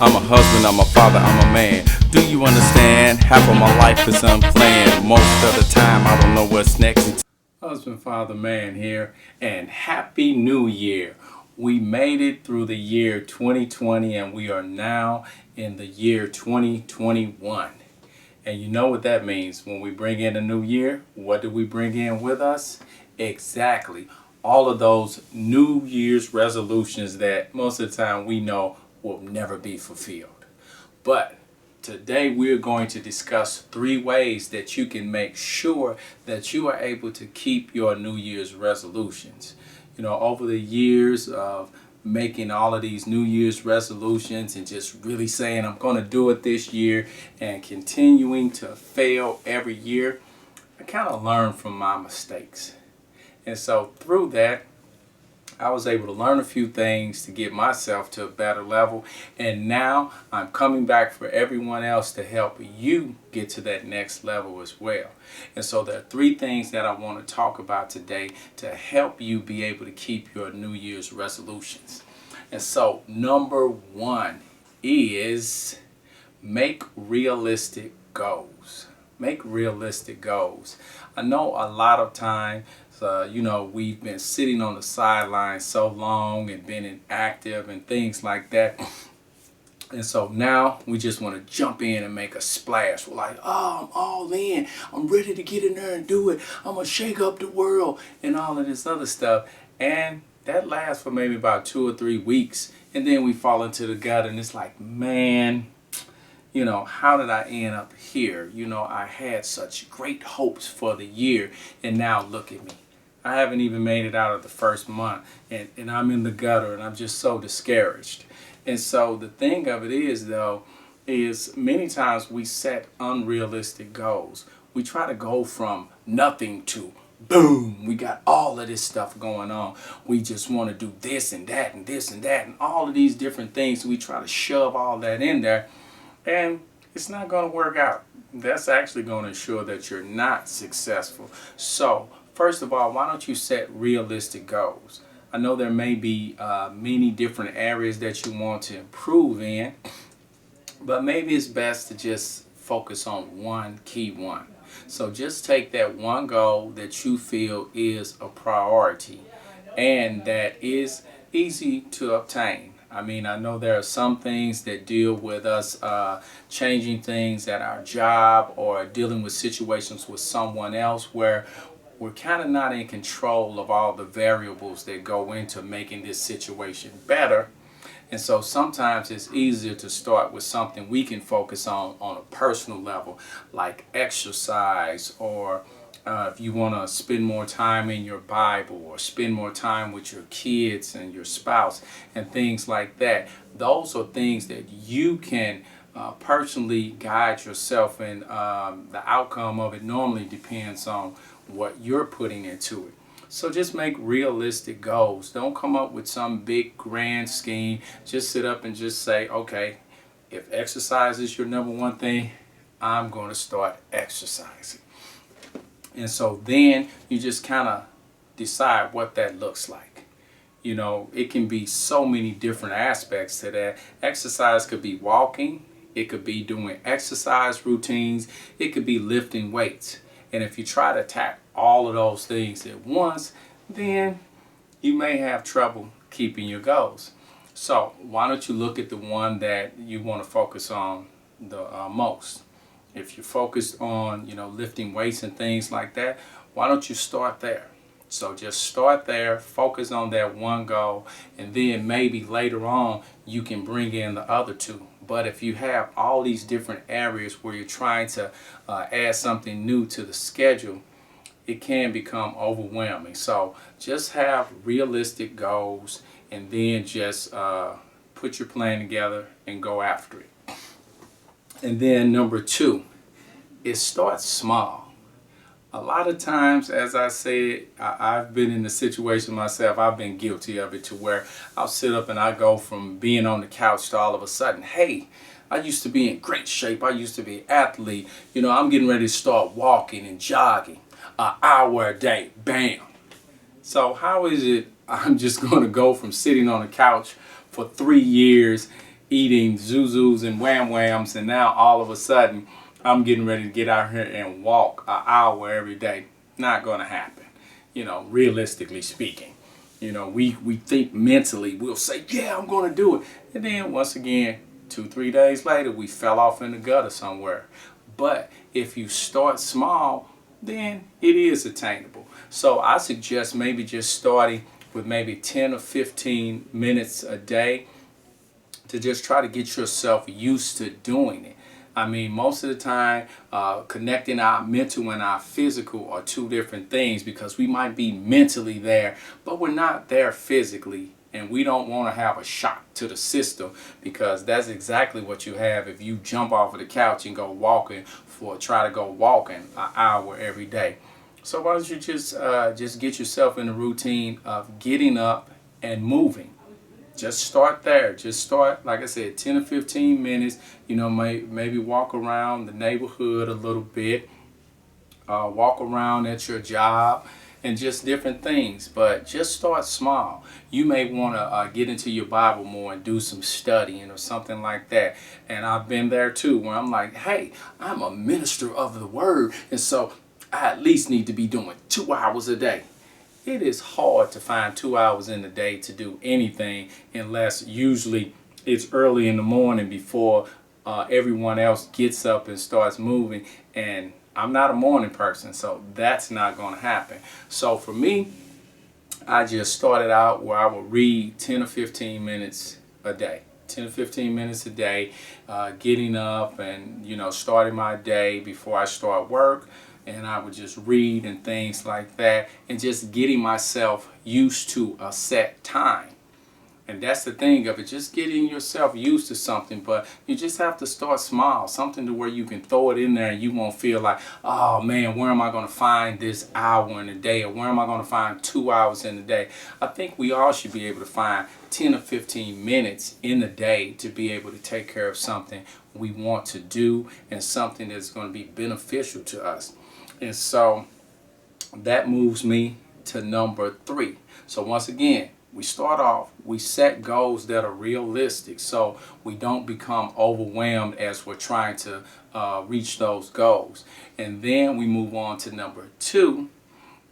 I'm a husband, I'm a father, I'm a man. Do you understand? Half of my life is unplanned. Most of the time I don't know what's next. Husband, father, man here, and Happy New Year. We made it through the year 2020 and we are now in the year 2021. And you know what that means. When we bring in a new year, what do we bring in with us? Exactly. All of those New Year's resolutions that most of the time we know will never be fulfilled. But today we're going to discuss 3 ways that you can make sure that you are able to keep your New Year's resolutions. You know, over the years of making all of these New Year's resolutions and just really saying I'm going to do it this year and continuing to fail every year, I kind of learned from my mistakes. And so through that, I was able to learn a few things to get myself to a better level. And now I'm coming back for everyone else to help you get to that next level as well. And so there are 3 things that I want to talk about today to help you be able to keep your New Year's resolutions. And so number 1 is make realistic goals. Make realistic goals. I know a lot of time, we've been sitting on the sidelines so long and been inactive and things like that. And so now we just want to jump in and make a splash. We're like, oh, I'm all in. I'm ready to get in there and do it. I'm going to shake up the world and all of this other stuff. And that lasts for maybe about 2 or 3 weeks. And then we fall into the gut and it's like, man, how did I end up here? I had such great hopes for the year, and now look at me. I haven't even made it out of the first month, and I'm in the gutter, and I'm just so discouraged. And so the thing of it is, though, is many times we set unrealistic goals. We try to go from nothing to boom, we got all of this stuff going on. We just want to do this and that and this and that and all of these different things. We try to shove all that in there. And it's not going to work out. That's actually going to ensure that you're not successful. So, first of all, why don't you set realistic goals? I know there may be many different areas that you want to improve in, but maybe it's best to just focus on one key one. So just take that one goal that you feel is a priority and that is easy to obtain. I mean, I know there are some things that deal with us changing things at our job or dealing with situations with someone else where we're kind of not in control of all the variables that go into making this situation better. And so sometimes it's easier to start with something we can focus on a personal level, like exercise, or if you want to spend more time in your Bible or spend more time with your kids and your spouse and things like that. Those are things that you can personally guide yourself in. The outcome of it normally depends on what you're putting into it. So just make realistic goals. Don't come up with some big grand scheme. Just sit up and just say, okay, if exercise is your number 1 thing, I'm going to start exercising. And so then you just kind of decide what that looks like. It can be so many different aspects to that. Exercise could be walking. It could be doing exercise routines. It could be lifting weights. And if you try to attack all of those things at once, then you may have trouble keeping your goals. So why don't you look at the one that you want to focus on the most? If you're focused on, lifting weights and things like that, why don't you start there? So just start there, focus on that one goal, and then maybe later on you can bring in the other 2. But if you have all these different areas where you're trying to add something new to the schedule, it can become overwhelming. So just have realistic goals and then just put your plan together and go after it. And then number 2 is start small. A lot of times, as I said, I've been in the situation myself. I've been guilty of it to where I'll sit up and I go from being on the couch to all of a sudden, hey, I used to be in great shape. I used to be an athlete. I'm getting ready to start walking and jogging an hour a day. Bam. So how is it I'm just going to go from sitting on the couch for 3 years eating Zuzus and Wham Whams, and now all of a sudden I'm getting ready to get out here and walk an hour every day. Not going to happen, realistically speaking. We think mentally, we'll say, yeah, I'm going to do it. And then once again, 2-3 days later, we fell off in the gutter somewhere. But if you start small, then it is attainable. So I suggest maybe just starting with maybe 10 or 15 minutes a day to just try to get yourself used to doing it. I mean, most of the time, connecting our mental and our physical are two different things, because we might be mentally there, but we're not there physically. And we don't want to have a shock to the system, because that's exactly what you have if you jump off of the couch and go walking try to go walking an hour every day. So why don't you just get yourself in the routine of getting up and moving. Just start there. Just start, like I said, 10 or 15 minutes. Maybe walk around the neighborhood a little bit. Walk around at your job and just different things. But just start small. You may want to get into your Bible more and do some studying or something like that. And I've been there too, where I'm like, hey, I'm a minister of the word, and so I at least need to be doing 2 hours a day. It is hard to find 2 hours in the day to do anything, unless usually it's early in the morning before everyone else gets up and starts moving. And I'm not a morning person, so that's not going to happen. So for me, I just started out where I would read 10 or 15 minutes a day. 10 or 15 minutes a day, getting up and, starting my day before I start work. And I would just read and things like that, and just getting myself used to a set time. And that's the thing of it, just getting yourself used to something. But you just have to start small, something to where you can throw it in there and you won't feel like, oh man, where am I going to find this hour in a day, or where am I going to find 2 hours in a day? I think we all should be able to find 10 or 15 minutes in a day to be able to take care of something we want to do, and something that's going to be beneficial to us. And so that moves me to number 3. So once again, we start off, we set goals that are realistic, so we don't become overwhelmed as we're trying to reach those goals. And then we move on to number 2,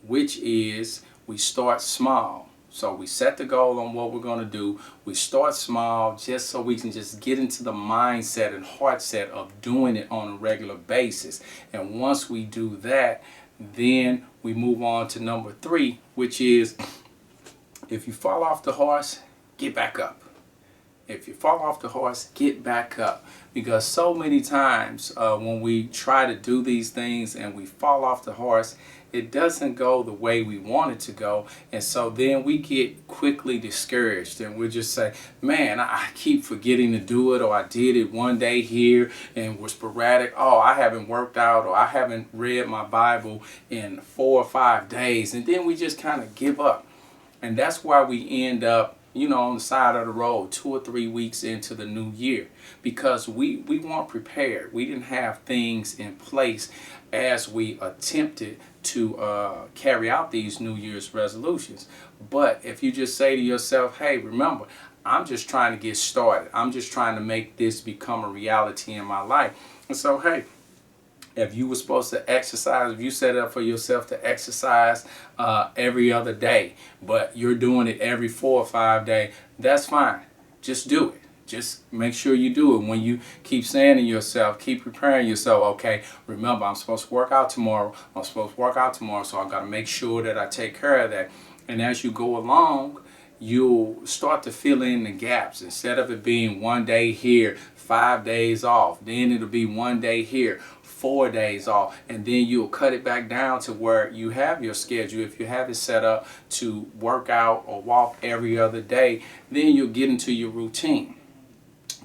which is we start small. So we set the goal on what we're going to do. We start small just so we can just get into the mindset and heart set of doing it on a regular basis. And once we do that, then we move on to number 3, which is if you fall off the horse, get back up. If you fall off the horse, get back up. Because so many times when we try to do these things and we fall off the horse, it doesn't go the way we want it to go. And so then we get quickly discouraged, and we'll just say, man, I keep forgetting to do it, or I did it one day here and we're sporadic. Oh, I haven't worked out, or I haven't read my Bible in 4 or 5 days. And then we just kind of give up. And that's why we end up on the side of the road 2 or 3 weeks into the new year, because we weren't prepared. We didn't have things in place as we attempted to carry out these New Year's resolutions. But if you just say to yourself, hey, remember, I'm just trying to get started. I'm just trying to make this become a reality in my life. And so, hey, if you were supposed to exercise, if you set up for yourself to exercise every other day, but you're doing it every 4 or 5 days, that's fine. Just do it. Just make sure you do it. When you keep saying to yourself, keep preparing yourself, okay, remember, I'm supposed to work out tomorrow. I'm supposed to work out tomorrow, so I've got to make sure that I take care of that. And as you go along, you'll start to fill in the gaps. Instead of it being 1 day here, 5 days off, then it'll be 1 day here, 4 days off, and then you'll cut it back down to where you have your schedule. If you have it set up to work out or walk every other day, then you'll get into your routine.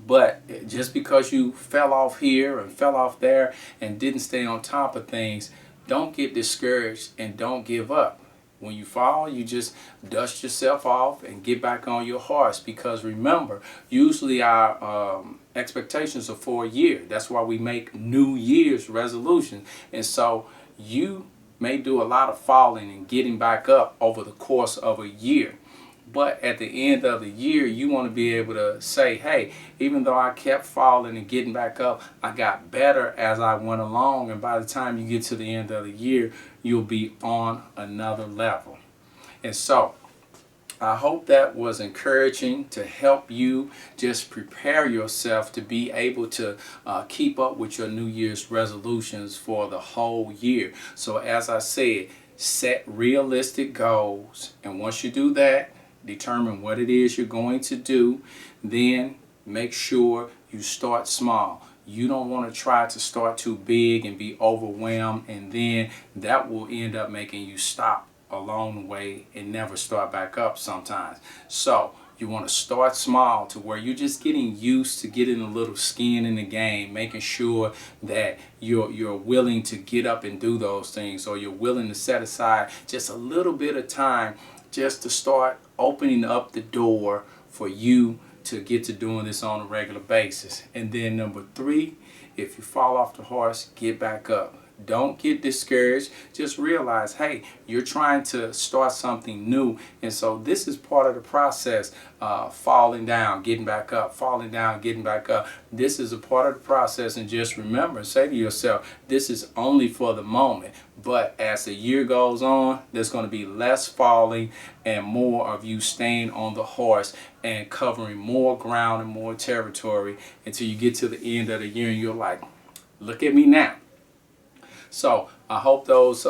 But just because you fell off here and fell off there and didn't stay on top of things, don't get discouraged and don't give up. When you fall, you just dust yourself off and get back on your horse, because remember, usually our expectations are for a year. That's why we make New Year's resolutions. And so you may do a lot of falling and getting back up over the course of a year. But at the end of the year, you want to be able to say, hey, even though I kept falling and getting back up, I got better as I went along. And by the time you get to the end of the year, you'll be on another level. And so I hope that was encouraging to help you just prepare yourself to be able to keep up with your New Year's resolutions for the whole year. So as I said, set realistic goals. And once you do that, determine what it is you're going to do. Then make sure you start small. You don't want to try to start too big and be overwhelmed, and then that will end up making you stop along the way and never start back up sometimes. So you want to start small to where you're just getting used to getting a little skin in the game, making sure that you're willing to get up and do those things, or you're willing to set aside just a little bit of time just to start opening up the door for you to get to doing this on a regular basis. And then number 3, if you fall off the horse, get back up. Don't get discouraged. Just realize, hey, you're trying to start something new. And so this is part of the process. Falling down, getting back up, falling down, getting back up. This is a part of the process. And just remember, say to yourself, this is only for the moment. But as the year goes on, there's going to be less falling and more of you staying on the horse and covering more ground and more territory until you get to the end of the year and you're like, look at me now. So I hope those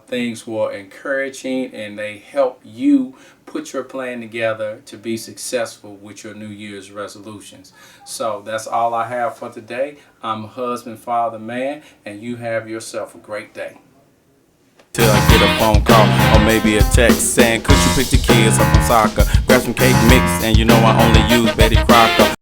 things were encouraging and they help you put your plan together to be successful with your New Year's resolutions. So that's all I have for today. I'm a husband, father, man, and you have yourself a great day. Till I get a phone call or maybe a text saying, could you pick the kids up from soccer, grab some cake mix, and you know I only use Betty Crocker.